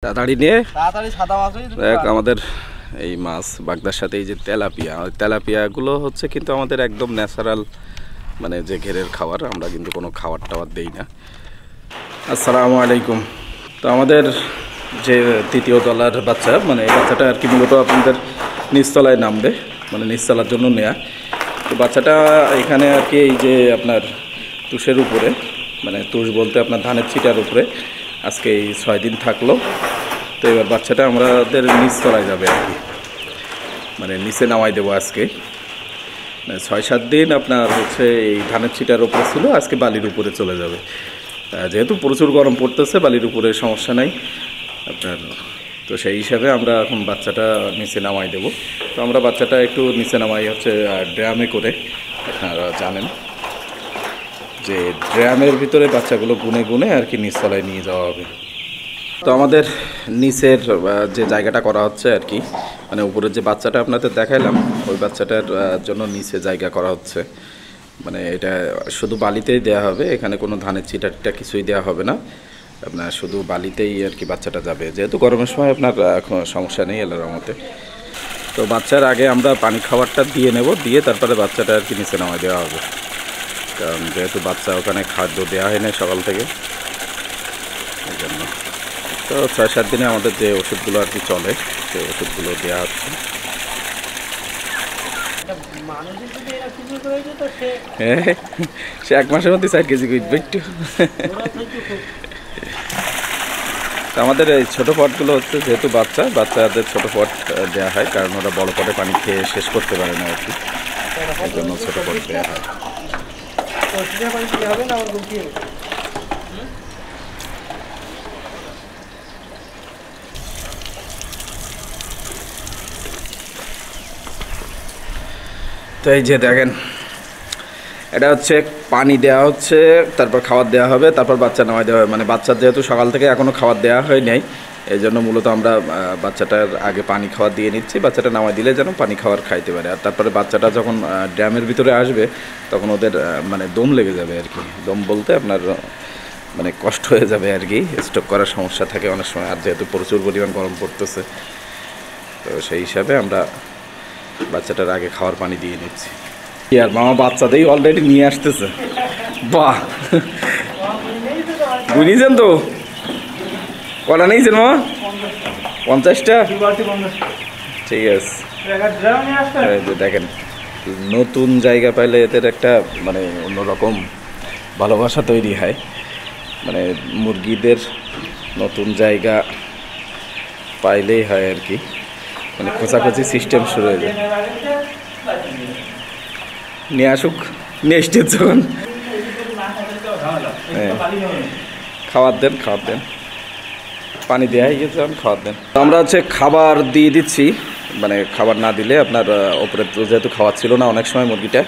তাড়াতাড়ি নিয়ে আমাদের এই মাছ বাগদার সাথে এই যে তেলাপিয়াগুলো হচ্ছে কিন্তু আমাদের একদম ন্যাচারাল, মানে যে ঘেরের খাবার, আমরা কিন্তু কোনো খাবার টাবার দেই না। আসসালামু আলাইকুম। তো আমাদের যে তৃতীয় তলার বাচ্চা, মানে এই বাচ্চাটা আর কি মূলত আপনাদের নিচতলায় নামবে, মানে নিচতলার জন্য নেয়া। তো বাচ্চাটা এখানে আর কি এই যে আপনার তুষের উপরে, মানে তুষ বলতে আপনার ধানের ছিটার উপরে আজকে এই 6 দিন থাকলো। তো এবার বাচ্চাটা আমাদের নিচতলায় যাবে আর কি, মানে নিচে নামাই দেবো আজকে। 6-7 দিন আপনার হচ্ছে এই ধানের ছিটার উপরে ছিল, আজকে বালির উপরে চলে যাবে। যেহেতু প্রচুর গরম পড়তেছে, বালির উপরে সমস্যা নাই আপনার। তো সেই হিসাবে আমরা এখন বাচ্চাটা নিচে নামাই দেবো। তো আমরা বাচ্চাটা একটু নিচে নামাই হচ্ছে ড্রামে করে। আপনারা জানেন যে ড্রামের ভিতরে বাচ্চাগুলো গুনে গুনে আর কি নিচতলায় নিয়ে যাওয়া হবে। তো আমাদের নিচের যে জায়গাটা করা হচ্ছে আর কি, মানে উপরের যে বাচ্চাটা আপনাদের দেখাইলাম, ওই বাচ্চাটার জন্য নিচে জায়গা করা হচ্ছে। মানে এটা শুধু বালিতেই দেওয়া হবে, এখানে কোনো ধানের ছিটা কিছুই দেওয়া হবে না, আপনার শুধু বালিতেই আর কি বাচ্চাটা যাবে। যেহেতু গরমের সময় আপনার কোনো সমস্যা নেই আল্লাহর রহমতে। তো বাচ্চার আগে আমরা পানি খাবারটা দিয়ে নেব, দিয়ে তারপরে বাচ্চাটা আর কি নিচে নামায় দেওয়া হবে। কারণ যেহেতু বাচ্চা ওখানে খাদ্য দেওয়া হয় না সকাল থেকে, এই জন্য। তো 6-7 দিনে আমাদের যে ওষুধগুলো আর কি চলে, সেই ওষুধগুলো দেওয়া হচ্ছে। হ্যাঁ, সে 1 মাসের মধ্যে 4 কেজি উঠবে একটু। আমাদের এই ছোটো পটগুলো হচ্ছে যেহেতু বাচ্চাদের ছোটো পট দেওয়া হয়, কারণ ওরা বড় পটে পানি খেয়ে শেষ করতে পারে না আর কি, এই জন্য ছোটো পট দেওয়া হয়। তো এই যে দেখেন, এটা হচ্ছে পানি দেওয়া হচ্ছে, তারপর খাবার দেওয়া হবে, তারপর বাচ্চা নামাই দেওয়া হবে। মানে বাচ্চার যেহেতু সকাল থেকে এখনও খাবার দেওয়া হয় নাই, এই জন্য মূলত আমরা বাচ্চাটার আগে পানি খাওয়ার দিয়ে নিচ্ছি। বাচ্চাটা নামাই দিলে যেন পানি খাওয়ার খাইতে পারে। আর তারপরে বাচ্চাটা যখন ড্যামের ভিতরে আসবে, তখন ওদের মানে দম লেগে যাবে আর কি। দম বলতে আপনার মানে কষ্ট হয়ে যাবে আর কি, স্ট্রোক করার সমস্যা থাকে অনেক সময়। আর যেহেতু প্রচুর পরিমাণ গরম পড়তেছে, তো সেই হিসাবে আমরা বাচ্চাটার আগে খাওয়ার পানি দিয়ে নিচ্ছি। আর মামা বাচ্চাতেই অলরেডি নিয়ে আসতেছে। বাহ, বুঝিয়েছেন তো? কটা নিয়েছেন মামা? 50টা? ঠিক আছে। দেখেন, নতুন জায়গা পাইলে এদের একটা মানে অন্যরকম ভালোবাসা তৈরি হয়। মানে মুরগিদের নতুন জায়গা পাইলেই হয় আর কি, মানে খোঁচাখুচি সিস্টেম শুরু হয়ে যায়। নিয়ে আসুক, নিয়ে এসছে যখন। হ্যাঁ, খাবার দেন, পানি দেওয়া হয়ে গেছে, খাবার দেন। আমরা হচ্ছে খাবার দিয়ে দিচ্ছি, মানে খাবার না দিলে আপনার ওপরে যেহেতু খাবার ছিল না অনেক সময় মুরগিটা,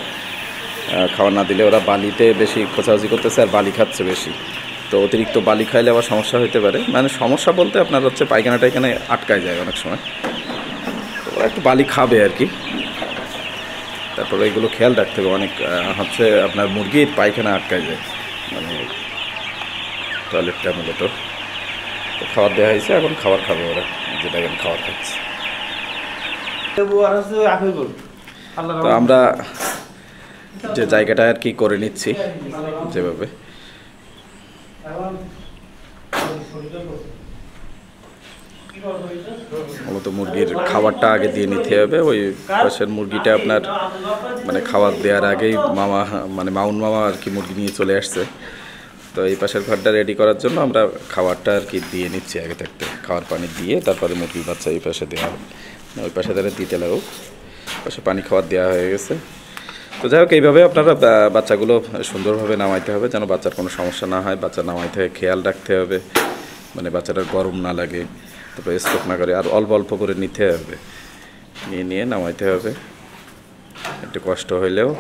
খাবার না দিলে ওরা বালিতে বেশি খোঁচাখুচি করতেছে আর বালি খাচ্ছে বেশি। তো অতিরিক্ত বালি খাইলে আবার সমস্যা হতে পারে। মানে সমস্যা বলতে আপনার হচ্ছে পায়খানাটা এখানে আটকায় যায় অনেক সময়, তো ওরা একটু বালি খাবে আর কি। তারপরে এগুলো খেয়াল রাখতে হবে, অনেক হচ্ছে আপনার মুরগির পায়খানা আটকায় যায়, মানে টয়লেটটা মূলত। তো খাবার দেওয়া হয়েছে, এখন খাবার খাবে ওরা, যে দেখেন খাবার খাচ্ছে। তো আমরা যে জায়গাটা আর কি করে নিচ্ছি যেভাবে, মূলত মুরগির খাবারটা আগে দিয়ে নিতে হবে। ওই পাশের মুরগিটা আপনার মানে খাবার দেওয়ার আগেই মাউন মামা আর কি মুরগি নিয়ে চলে আসছে। তো এই পাশের ঘরটা রেডি করার জন্য আমরা খাবারটা আর কি দিয়ে নিচ্ছি আগে থাকতে। খাবার পানি দিয়ে তারপরে মুরগির বাচ্চা এই পাশে দেওয়া হবে, ওই পাশে তাহলে দিতে লাগো, পাশে পানি খাবার দেওয়া হয়ে গেছে। তো যাই হোক, এইভাবে আপনারা বাচ্চাগুলো সুন্দরভাবে নামাইতে হবে, যেন বাচ্চার কোনো সমস্যা না হয়। বাচ্চা নামাইতে হবে, খেয়াল রাখতে হবে, মানে বাচ্চাটার গরম না লাগে, তারপরে স্ট্রোক না করে। আর অল্প অল্প করে নিতে হবে, নিয়ে নামাইতে হবে, একটু কষ্ট হইলেও।